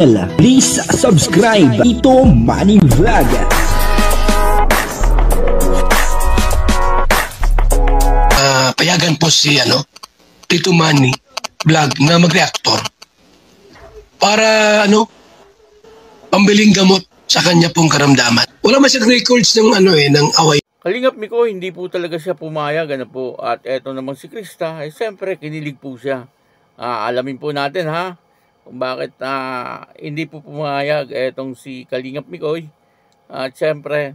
Please subscribe Tito Manny Vlog. Payagan po si Tito Manny Vlog na mag-reactor para pambiling gamot sa kanya pong karamdaman. Wala man siyang records ng ng away. Kalingap Miko, hindi po talaga siya pumayag po. At eto naman si Krista, siyempre kinilig po siya. Alamin po natin kung bakit hindi po pumayag etong si Kalingap Mikoy. At siyempre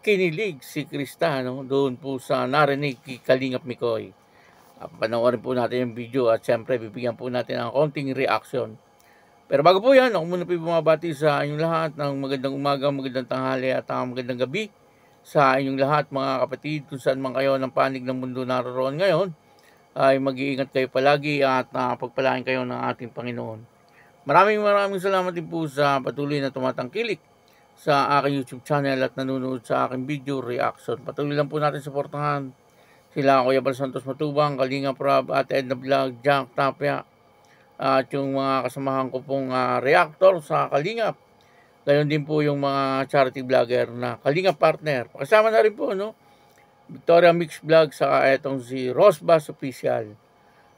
kinilig si Krista doon po sa narinig kay Kalingap Mikoy. Panoorin po natin yung video at siyempre bibigyan po natin ng konting reaction. Pero bago po yan, ako muna po bumabati sa inyong lahat ng magandang umaga, magandang tanghali at magandang gabi sa inyong lahat mga kapatid, kung saan man kayo ng panig ng mundo naroon ngayon, ay mag-iingat kayo palagi at pagpalain kayo ng ating Panginoon. Maraming salamat din po sa patuloy na tumatangkilik sa aking YouTube channel at nanonood sa aking video reaction. Patuloy lang po natin suportahan sila Kuya Bal Santos Matubang, Kalingap Rob at Edna Vlog, Jack Tapia at yung mga kasamahan ko pong reactor sa Kalingap. Gayon din po yung mga charity vlogger na Kalingap partner. Kasama na rin po Victoria Mix Vlog sa etong si Rosbas Official.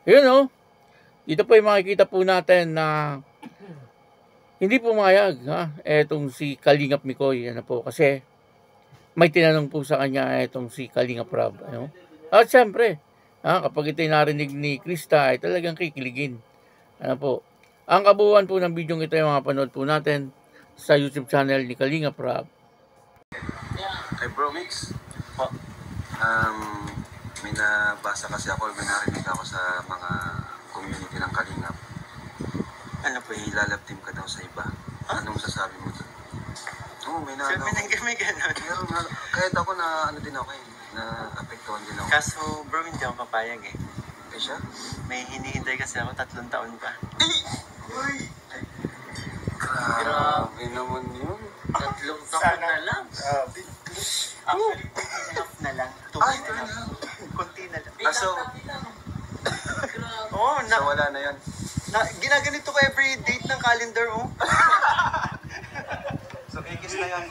Yun dito po yung makikita po natin na hindi pumayag etong si Kalingap Mikoy kasi may tinanong po sa kanya etong si Kalingap Rob At syempre kapag ito'y narinig ni Krista ay talagang kikiligin. Ang kabuuan po ng video ito yung mga panood po natin sa YouTube channel ni Kalingap Rob. Hey bro Mix, may nabasa kasi ako, may narinig ako sa mga community ng Kalingap. Ilalab team ka daw sa iba. Anong sasabi mo doon? Oo, may na may gano'n. Kahit ako na din ako na apektuhan din ako. Kaso bro, hindi ako papayag Eh siya? May hinihintay kasi ako 3 taon pa. Uy! Grabe naman yun. 3 taon na lang. Actually, enough na lang. Kunti na lang. So wala na yan. Ginaganito ko every date ng calendar So X na yun.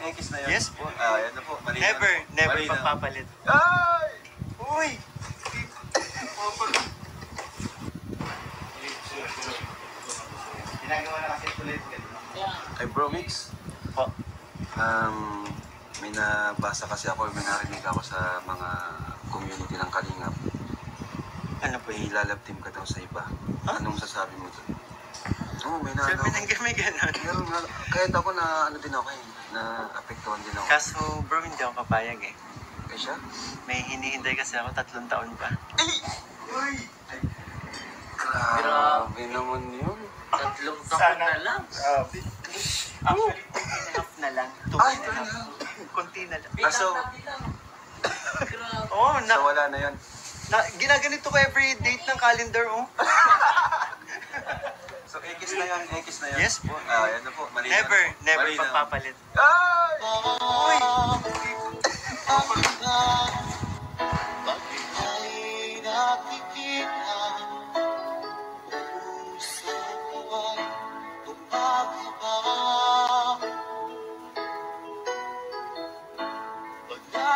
Yes po. Yan na po. Never Malinaw. pagpapalit. Ay! Uy! Ginagawa na kasi tuloy. Ay bro Mix. May nabasa kasi ako, may narinig ako sa mga community ng Kalingap. Ilalab team ka daw sa iba. Anong sasabi mo doon? Oo, may na may gano'n. Kahit ako na din ako na apektuhan din ako. Kaso bro, hindi ako papayag Eh siya? May hinihintay kasi ako 3 taon pa. Uy! Grabe naman yun. 3 taon na lang. Actually, enough na lang. Kunti na lang. So wala na yan. Ginaganito ko every date ng calendar So X na yun. Yes po. Yan na po. Malinaw. Never Malinaw. pagpapalit. Ay! Uy!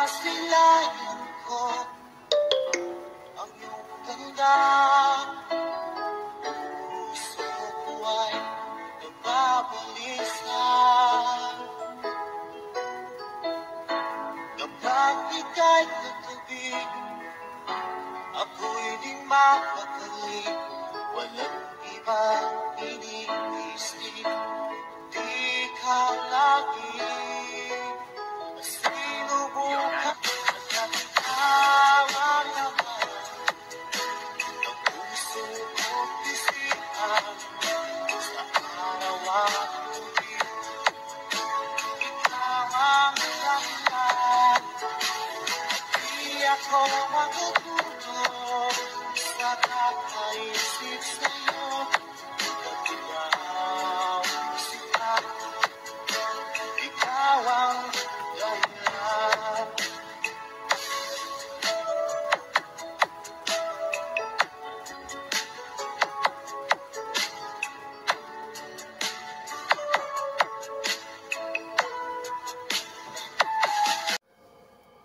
Nasilayan ko ang iyong ganda, puso ko ay nababalisan. Kapag ika'y katabi, ako'y di mapakali. Walang ibang iniisip, di ka lagi. Sinubukan nagkakawang naman ng puso ko't isipan sa araw at gabi. Ikaw ang dahilan, di ako matutulog sa kakaisip sa'yo. Ikaw ang sikat, ikaw ang dahilan.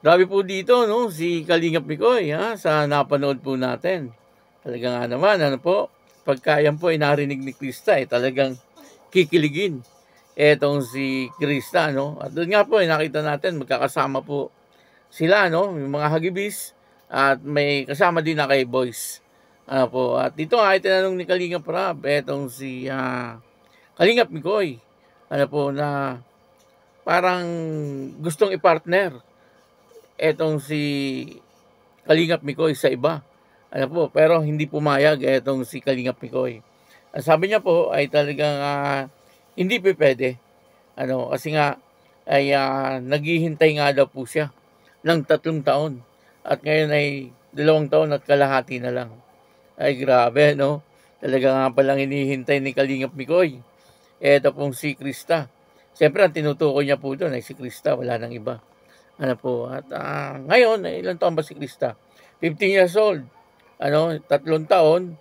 Grabe po dito, no? Si Kalingap Mikoy, ha? Sa napanood po natin. Talaga nga naman, ano po? Pagka yan po ay narinig ni Krista, talagang kikiligin. Etong si Krista, no? At doon nga po, nakita natin, magkakasama po sila, no? Yung mga hagibis. At may kasama din na kay Boys. Ano po? At dito nga, tinanong ni Kalingap Rab, etong si Kalingap Mikoy. Ano po, na parang gustong i-partner etong si Kalingap Mikoy sa iba. Ano po, pero hindi pumayag etong si Kalingap Mikoy. Ang sabi niya po ay talagang hindi pa pwede. Ano, kasi nga ay naghihintay nga daw po siya ng 3 taon. At ngayon ay 2 taon at kalahati na lang. Ay grabe, no? Talaga nga palang hinihintay ni Kalingap Mikoy. Eto pong si Krista. Siyempre, ang tinutukoy niya po doon ay si Krista, wala nang iba. Ano po, at ngayon, ilang taon ba si Krista? 15 years old. Ano, 3 taon,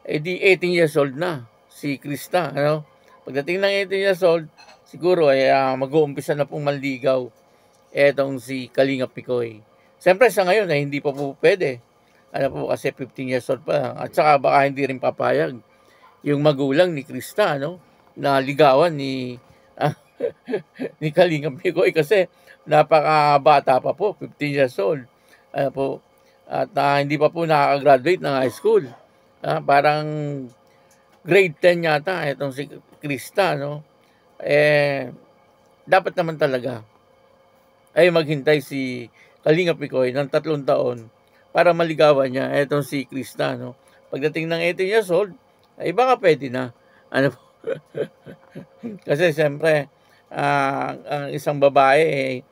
di 18 years old na si Krista. Ano? Pagdating ng 18 years old, siguro ay mag-uumpisa na pong manligaw etong si Kalingap Mikoy. Siyempre, sa ngayon ay hindi pa po pwede. Ano po, kasi 15 years old pa lang. At saka baka hindi rin papayag yung magulang ni Krista, no? Na ligawan ni ni Kalingap Mikoy kasi napakabata pa po, 15 years old. Ano po, at hindi pa po nakaka-graduate ng high school. Parang grade 10 yata itong si Krista, no? Dapat naman talaga ay maghintay si Kalingap Mikoy ng 3 taon para maligawan niya itong si Krista, no? Pagdating ng 18 years old, ay baka pwede na. Ano po? Kasi siyempre, ang isang babae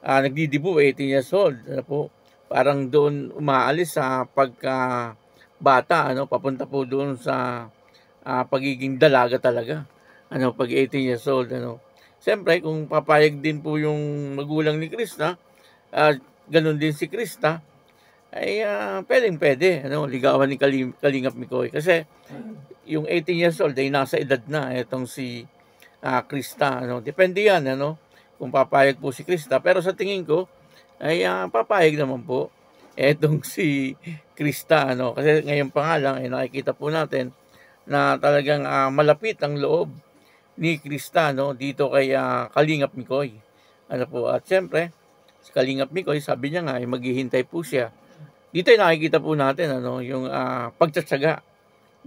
nagdidibu 18 years old. Ano po? Parang doon umaalis sa pagka bata, ano, papunta po doon sa pagiging dalaga talaga. Ano, pag 18 years old, ano. Siyempre, kung papayag din po yung magulang ni Krista, ganun din si Krista, ay pwedeng-pwede, ano, ligawan ni Kalingap Mikoy. Kasi yung 18 years old ay nasa edad na itong si Krista, ano. Depende yan, ano, kung papayag po si Krista. Pero sa tingin ko, ay papayag naman po etong si Krista, ano. Kasi ngayon pa nga lang, ay nakikita po natin na talagang malapit ang loob ni Krista, no, dito kay Kalingap Mikoy. Ano po, at syempre, si Kalingap Mikoy, sabi niya nga, ay maghihintay po siya. Dito ay nakikita po natin, ano, yung pagtsatsaga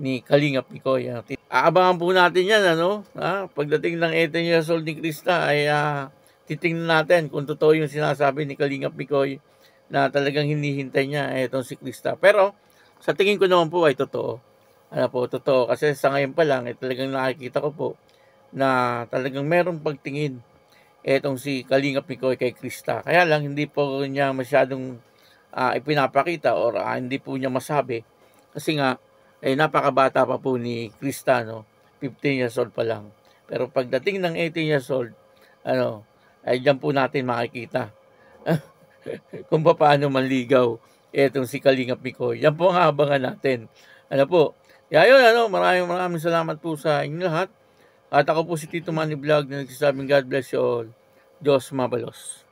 ni Kalingap Mikoy. Aabangan po natin yan, ano, pagdating ng 18 years old ni Krista, ay titingnan natin kung totoo yung sinasabi ni Kalingap Mikoy na talagang hinihintay niya itong si Krista. Pero, sa tingin ko naman po ay totoo. Ano po, totoo. Kasi sa ngayon pa lang, talagang nakikita ko po na talagang merong pagtingin etong si Kalingap Mikoy kay Krista. Kaya lang, hindi po niya masyadong ipinapakita or hindi po niya masabi. Kasi nga, napakabata pa po ni Krista, no? 15 years old pa lang. Pero pagdating ng 18 years old, ano, ay diyan po natin makikita kung paano manligaw etong si Kalingap Mikoy. Yan po ang abangan natin. Ano po? Kaya yun, ano, maraming salamat po sa inyo lahat. At ako po si Tito Manny Vlog na nagsasabing God bless you all. Diyos mabalos.